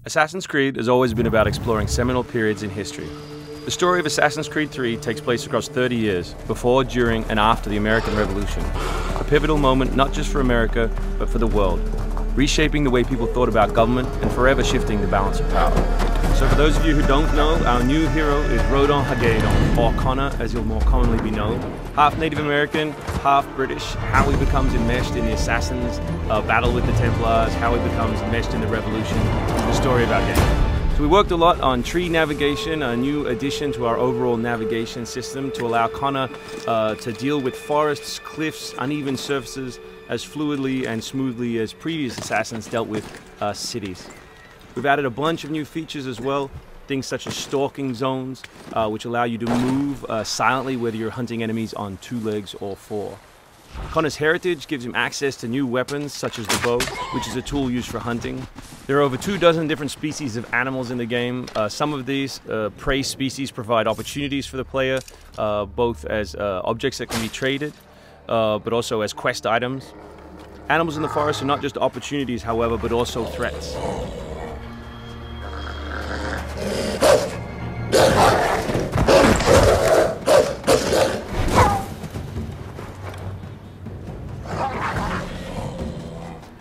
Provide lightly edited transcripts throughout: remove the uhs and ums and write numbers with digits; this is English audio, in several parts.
Assassin's Creed has always been about exploring seminal periods in history. The story of Assassin's Creed 3 takes place across 30 years, before, during, and after the American Revolution. A pivotal moment not just for America, but for the world, reshaping the way people thought about government and forever shifting the balance of power. So for those of you who don't know, our new hero is Ratonhnhaké, or Connor as he'll more commonly be known. Half Native American, half British, how he becomes enmeshed in the Assassins, battle with the Templars, how he becomes enmeshed in the Revolution, the story of our game. So we worked a lot on tree navigation, a new addition to our overall navigation system to allow Connor to deal with forests, cliffs, uneven surfaces as fluidly and smoothly as previous Assassins dealt with cities. We've added a bunch of new features as well, things such as stalking zones, which allow you to move silently whether you're hunting enemies on 2 legs or 4. Connor's heritage gives him access to new weapons such as the bow, which is a tool used for hunting. There are over 24 different species of animals in the game. Some of these prey species provide opportunities for the player, both as objects that can be traded, but also as quest items. Animals in the forest are not just opportunities, however, but also threats.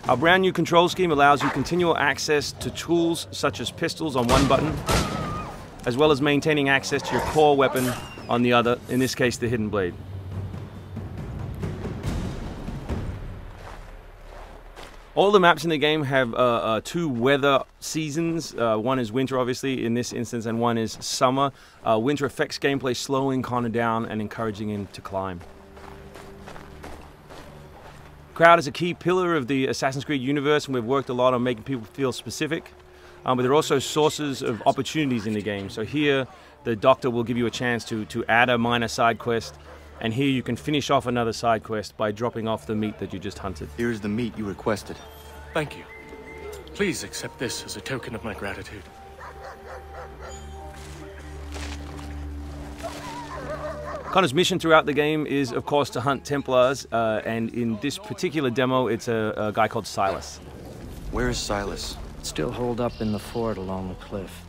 Our brand new control scheme allows you continual access to tools such as pistols on one button, as well as maintaining access to your core weapon on the other, in this case the hidden blade. All the maps in the game have 2 weather seasons. One is winter, obviously, in this instance, and one is summer. Winter affects gameplay, slowing Connor down and encouraging him to climb. Crowd is a key pillar of the Assassin's Creed universe, and we've worked a lot on making people feel specific. But there are also sources of opportunities in the game. So here, the doctor will give you a chance to add a minor side quest, and here you can finish off another side quest by dropping off the meat that you just hunted. Here's the meat you requested. Thank you. Please accept this as a token of my gratitude. Connor's mission throughout the game is, of course, to hunt Templars, and in this particular demo, it's a guy called Silas. Where is Silas? Still holed up in the fort along the cliff.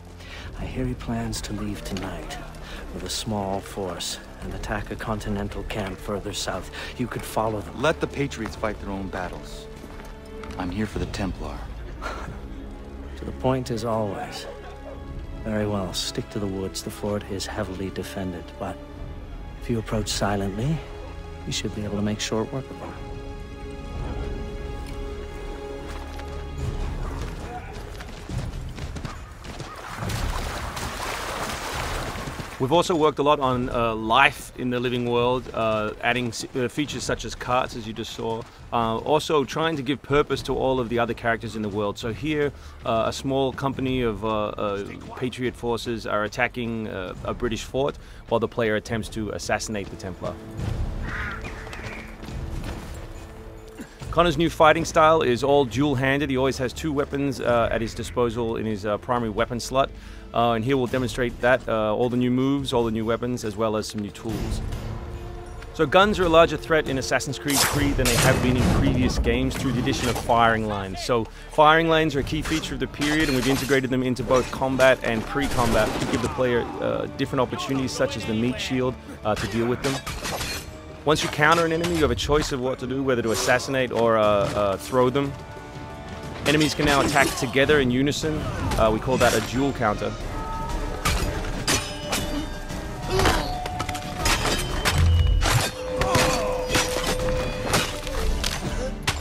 I hear he plans to leave tonight with a small force and attack a Continental camp further south. You could follow them. Let the Patriots fight their own battles. I'm here for the Templar. To the point as always. Very well, stick to the woods. The fort is heavily defended, but if you approach silently, you should be able to make short work of them. We've also worked a lot on life in the living world, adding features such as carts, as you just saw. Also trying to give purpose to all of the other characters in the world. So here, a small company of Patriot forces are attacking a British fort, while the player attempts to assassinate the Templar. Connor's new fighting style is all dual-handed. He always has 2 weapons at his disposal in his primary weapon slot. And here we'll demonstrate that, all the new moves, all the new weapons, as well as some new tools. So guns are a larger threat in Assassin's Creed 3 than they have been in previous games through the addition of firing lines. So firing lines are a key feature of the period, and we've integrated them into both combat and pre-combat to give the player different opportunities, such as the meat shield, to deal with them. Once you counter an enemy, you have a choice of what to do, whether to assassinate or throw them. Enemies can now attack together in unison. We call that a dual counter.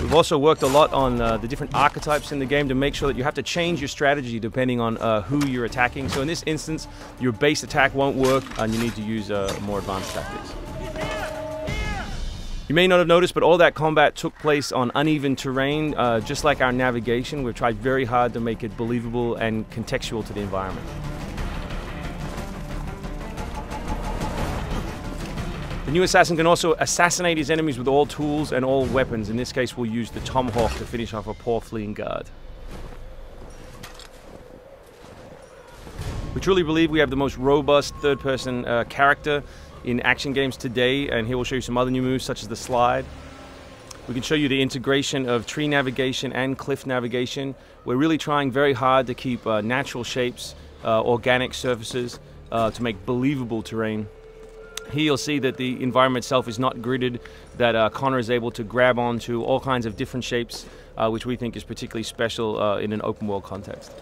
We've also worked a lot on the different archetypes in the game to make sure that you have to change your strategy depending on who you're attacking. So in this instance, your base attack won't work and you need to use more advanced tactics. You may not have noticed, but all that combat took place on uneven terrain. Just like our navigation, we've tried very hard to make it believable and contextual to the environment. The new assassin can also assassinate his enemies with all tools and all weapons. In this case, we'll use the tomahawk to finish off a poor fleeing guard. We truly believe we have the most robust third-person character in action games today, and here we'll show you some other new moves such as the slide. We can show you the integration of tree navigation and cliff navigation. We're really trying very hard to keep natural shapes, organic surfaces, to make believable terrain. Here you'll see that the environment itself is not gridded, that Connor is able to grab onto all kinds of different shapes, which we think is particularly special in an open world context.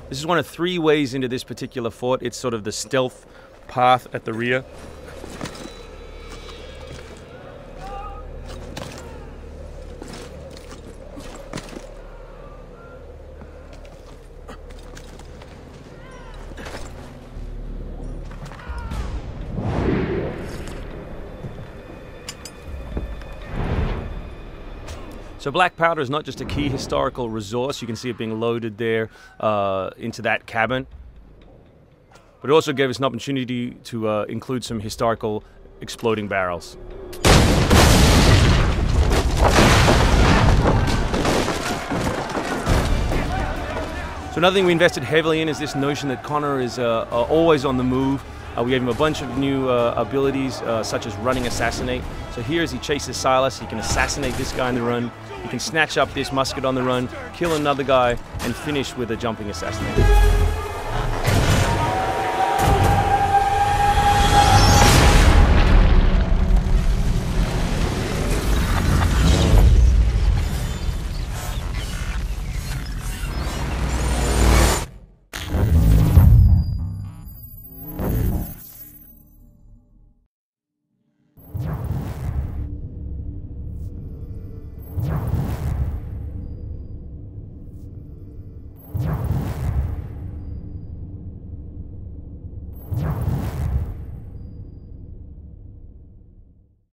This is one of 3 ways into this particular fort. It's sort of the stealth path at the rear. So black powder is not just a key historical resource. You can see it being loaded there into that cabin. But it also gave us an opportunity to include some historical exploding barrels. So another thing we invested heavily in is this notion that Connor is always on the move. We gave him a bunch of new abilities, such as running assassinate. So here as he chases Silas, he can assassinate this guy on the run. He can snatch up this musket on the run, kill another guy, and finish with a jumping assassinate.